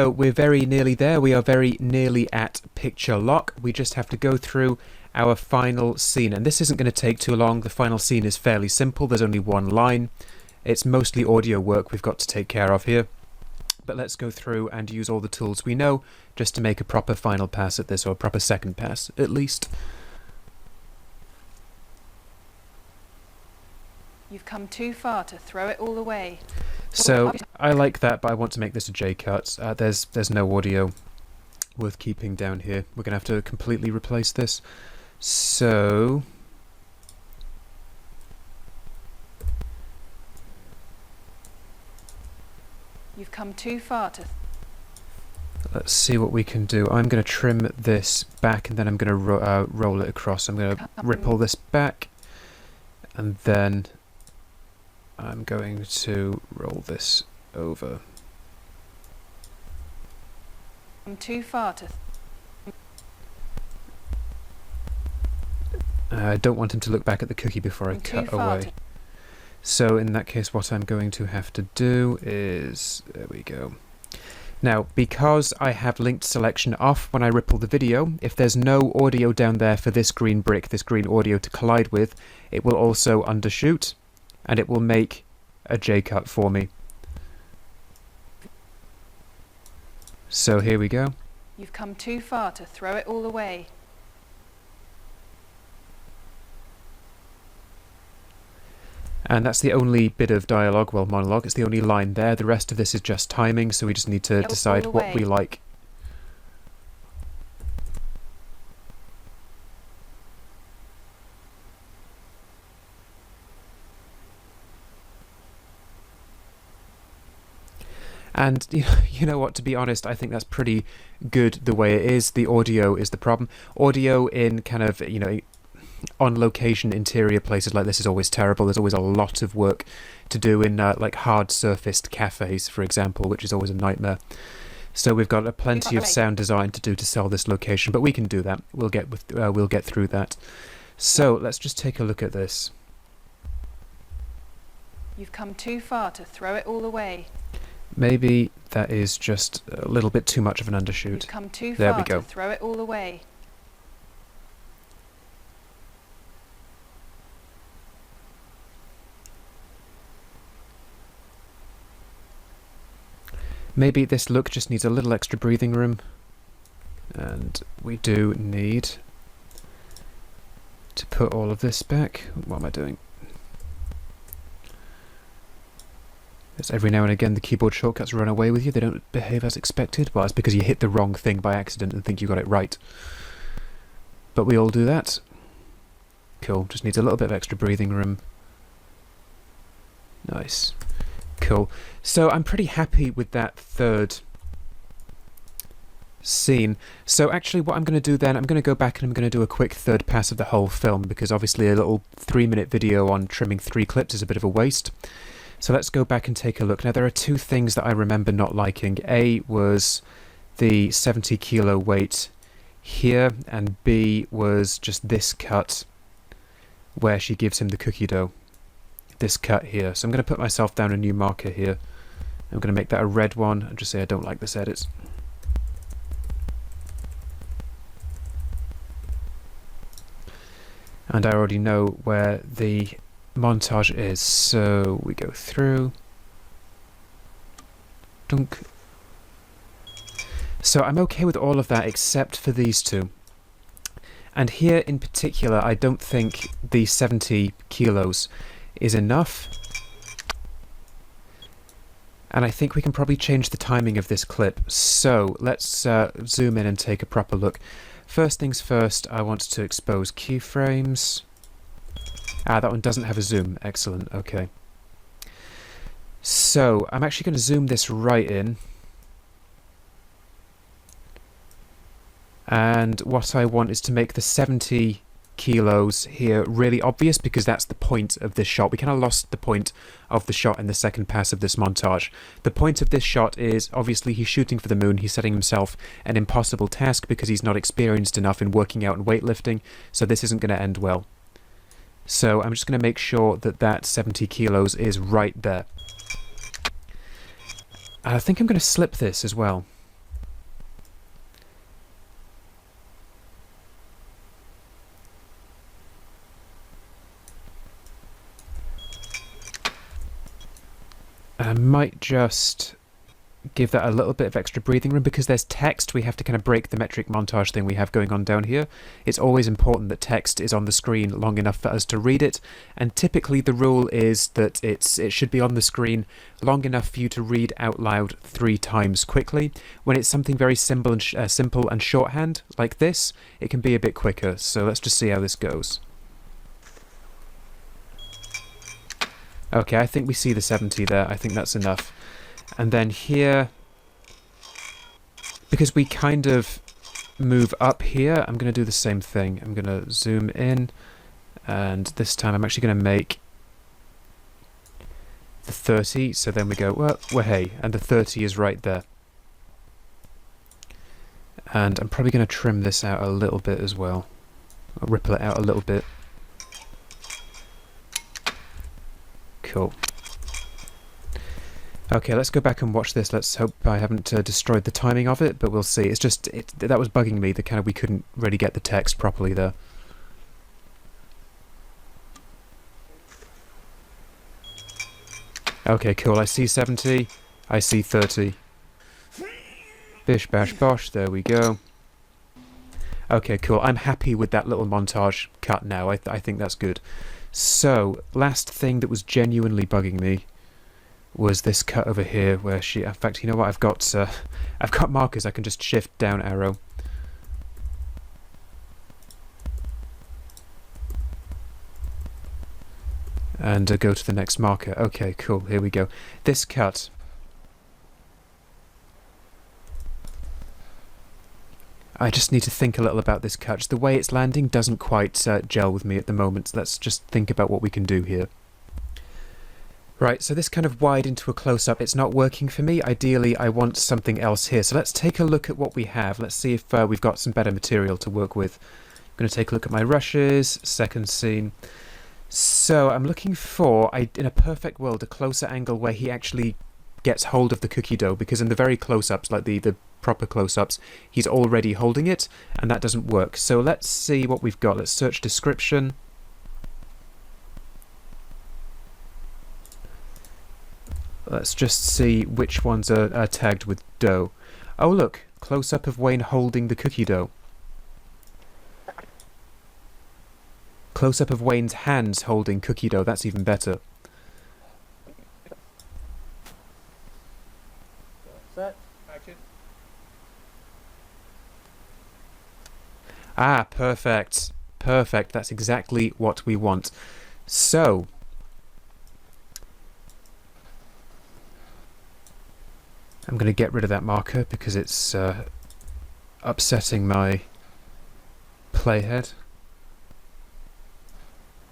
So we're very nearly there. We are very nearly at picture lock. We just have to go through our final scene, and this isn't going to take too long. The final scene is fairly simple. There's only one line. It's mostly audio work we've got to take care of here. But let's go through and use all the tools we know just to make a proper final pass at this, or a proper second pass, at least. You've come too far to throw it all away. So I like that, but I want to make this a J-cut. There's no audio worth keeping down here. We're going to have to completely replace this. So you've come too far to... let's see what we can do. I'm going to trim this back, and then I'm going to roll it across. I'm going to ripple this back, and then I'm going to roll this over. I'm too far to... I don't want him to look back at the cookie before I cut away. So in that case, what I'm going to have to do is... there we go. Now, because I have linked selection off when I ripple the video, if there's no audio down there for this green brick, this green audio to collide with, it will also undershoot, and it will make a J-cut for me. So here we go. You've come too far to throw it all away. And that's the only bit of dialogue, well, monologue, it's the only line there. The rest of this is just timing, so we just need to decide what we like. And you know what, to be honest, I think that's pretty good the way it is. The audio is the problem. Audio in kind of, on location interior places like this is always terrible. There's always a lot of work to do in like hard surfaced cafes, for example, which is always a nightmare. So we've got plenty of sound design to do to sell this location, but we can do that. We'll get through that. So let's just take a look at this. You've come too far to throw it all away. Maybe that is just a little bit too much of an undershoot. You've come too There far we go. to throw it all away. Maybe this look just needs a little extra breathing room. And we do need to put all of this back. What am I doing? Because every now and again the keyboard shortcuts run away with you. They don't behave as expected. Well, it's because you hit the wrong thing by accident and think you got it right. But we all do that. Cool. Just needs a little bit of extra breathing room. Nice. Cool. So I'm pretty happy with that third scene. So actually what I'm going to do then, I'm going to go back and I'm going to do a quick third pass of the whole film, because obviously a little 3-minute video on trimming 3 clips is a bit of a waste. So let's go back and take a look. Now there are 2 things that I remember not liking. A was the 70 kilo weight here, and B was just this cut where she gives him the cookie dough. This cut here. So I'm going to put myself down a new marker here. I'm going to make that a red one and just say I don't like this edit. And I already know where the montage is, so we go through. Dunk. So I'm okay with all of that except for these 2. And here in particular, I don't think the 70 kilos is enough. And I think we can probably change the timing of this clip. So let's zoom in and take a proper look. First things first, I want to expose keyframes. Ah, that one doesn't have a zoom. Excellent, okay. So I'm actually going to zoom this right in. And what I want is to make the 70 kilos here really obvious, because that's the point of this shot. We kind of lost the point of the shot in the second pass of this montage. The point of this shot is obviously he's shooting for the moon. He's setting himself an impossible task because he's not experienced enough in working out and weightlifting, so this isn't going to end well. So I'm just going to make sure that that 70 kilos is right there. And I think I'm going to slip this as well. I might just give that a little bit of extra breathing room because there's text. We have to kind of break the metric montage thing we have going on down here. It's always important that text is on the screen long enough for us to read it, and typically the rule is that it should be on the screen long enough for you to read out loud 3 times quickly. When it's something very simple and shorthand like this, it can be a bit quicker. So let's just see how this goes. Okay, I think we see the 70 there. I think that's enough. And then here, because we kind of move up here, I'm going to do the same thing. I'm going to zoom in, and this time I'm actually going to make the 30, so then we go, well, hey, and the 30 is right there. And I'm probably going to trim this out a little bit as well. I'll ripple it out a little bit. Cool. Okay, let's go back and watch this. Let's hope I haven't destroyed the timing of it, but we'll see. It's just, that was bugging me, the kind of we couldn't really get the text properly there. Okay, cool. I see 70. I see 30. Bish, bash, bosh. There we go. Okay, cool. I'm happy with that little montage cut now. I think that's good. So, last thing that was genuinely bugging me was this cut over here where she, in fact, you know what, I've got markers. I can just shift down arrow. And go to the next marker. Okay, cool, here we go. This cut. I just need to think a little about this cut. The way it's landing doesn't quite gel with me at the moment. So let's just think about what we can do here. Right, so this kind of wide into a close-up, it's not working for me. Ideally, I want something else here. So let's take a look at what we have. Let's see if we've got some better material to work with. I'm going to take a look at my rushes, second scene. So I'm looking for, in a perfect world, a closer angle where he actually gets hold of the cookie dough, because in the very close-ups, like the proper close-ups, he's already holding it, and that doesn't work. So let's see what we've got. Let's search description. Let's just see which ones are tagged with dough. Oh look, close-up of Wayne holding the cookie dough. Close-up of Wayne's hands holding cookie dough, that's even better. Set, action. Ah, perfect. Perfect, that's exactly what we want. So, I'm going to get rid of that marker because it's upsetting my playhead.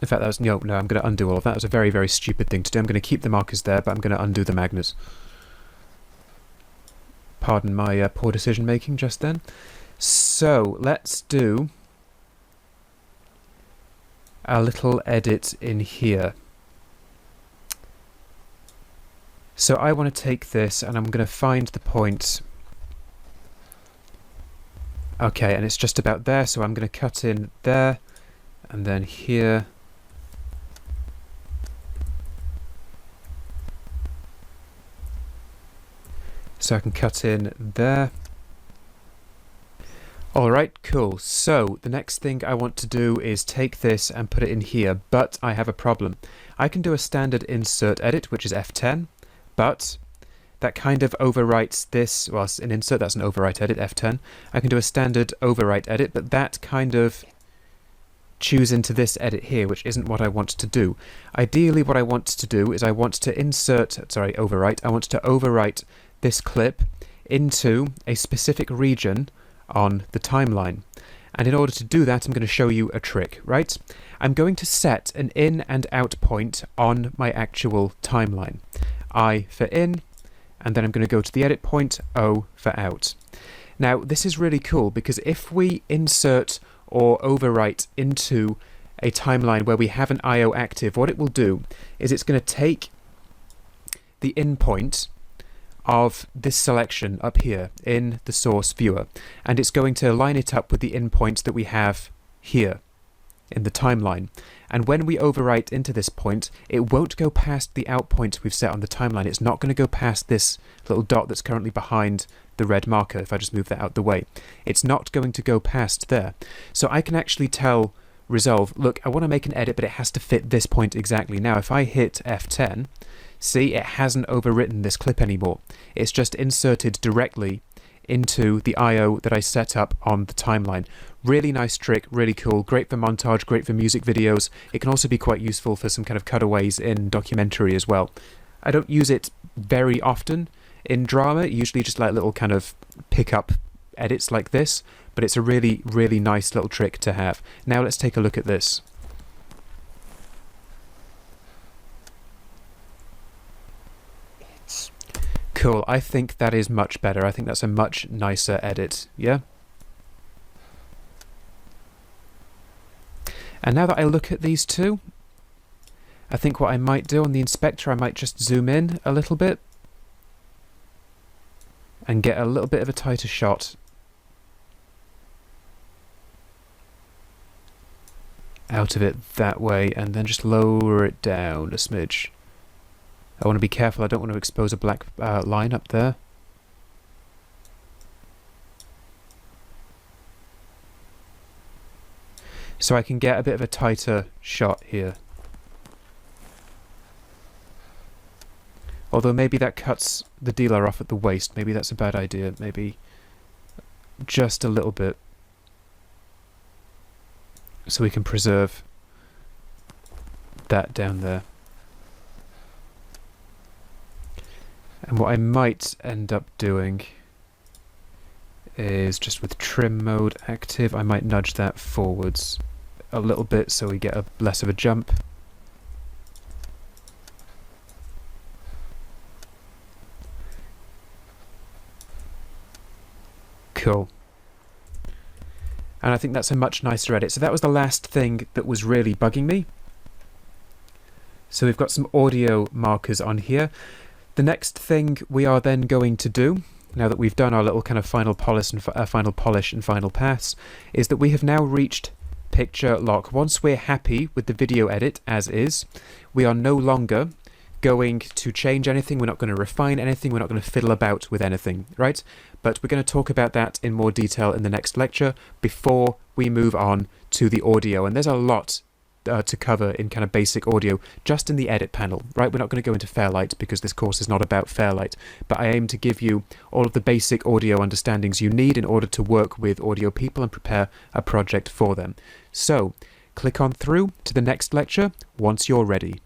In fact, that was no, I'm going to undo all of that. That was a very, very stupid thing to do. I'm going to keep the markers there, but I'm going to undo the magnets. Pardon my poor decision making just then. So let's do a little edit in here. So I want to take this and I'm going to find the point. Okay, and it's just about there, so I'm going to cut in there and then here. So I can cut in there. Alright, cool. So the next thing I want to do is take this and put it in here, but I have a problem. I can do a standard insert edit, which is F10. But that kind of overwrites this, well, an insert, that's an overwrite edit, F10. I can do a standard overwrite edit, but that kind of chews into this edit here, which isn't what I want to do. Ideally, what I want to do is I want to overwrite. I want to overwrite this clip into a specific region on the timeline. And in order to do that, I'm going to show you a trick, right? I'm going to set an in and out point on my actual timeline. I for in, and then I'm going to go to the edit point, O for out. Now, this is really cool because if we insert or overwrite into a timeline where we have an IO active, what it will do is it's going to take the in point of this selection up here in the source viewer, and it's going to line it up with the in points that we have here. in the timeline. And when we overwrite into this point, it won't go past the out point we've set on the timeline. It's not going to go past this little dot that's currently behind the red marker, if I just move that out the way. It's not going to go past there. So I can actually tell Resolve, look, I want to make an edit, but it has to fit this point exactly. Now, if I hit F10, see, it hasn't overwritten this clip anymore. It's just inserted directly into the I/O that I set up on the timeline. Really nice trick, really cool, great for montage, great for music videos. It can also be quite useful for some kind of cutaways in documentary as well. I don't use it very often in drama, usually just like little kind of pick-up edits like this, but it's a really, really nice little trick to have. Now let's take a look at this. Cool, I think that is much better. I think that's a much nicer edit, yeah? And now that I look at these two, I think what I might do on the inspector, I might just zoom in a little bit and get a little bit of a tighter shot out of it that way, and then just lower it down a smidge. I want to be careful, I don't want to expose a black line up there. So I can get a bit of a tighter shot here. Although maybe that cuts the dealer off at the waist, maybe that's a bad idea, maybe just a little bit. So we can preserve that down there. And what I might end up doing is just with trim mode active, I might nudge that forwards a little bit so we get a less of a jump. Cool. And I think that's a much nicer edit. So that was the last thing that was really bugging me. So we've got some audio markers on here. The next thing we are then going to do, now that we've done our little kind of final polish and final pass, is that we have now reached picture lock. Once we're happy with the video edit as is, we are no longer going to change anything, we're not going to refine anything, we're not going to fiddle about with anything, right? But we're going to talk about that in more detail in the next lecture before we move on to the audio. And there's a lot to cover in kind of basic audio just in the edit panel, right? We're not going to go into Fairlight because this course is not about Fairlight, but I aim to give you all of the basic audio understandings you need in order to work with audio people and prepare a project for them. So click on through to the next lecture once you're ready.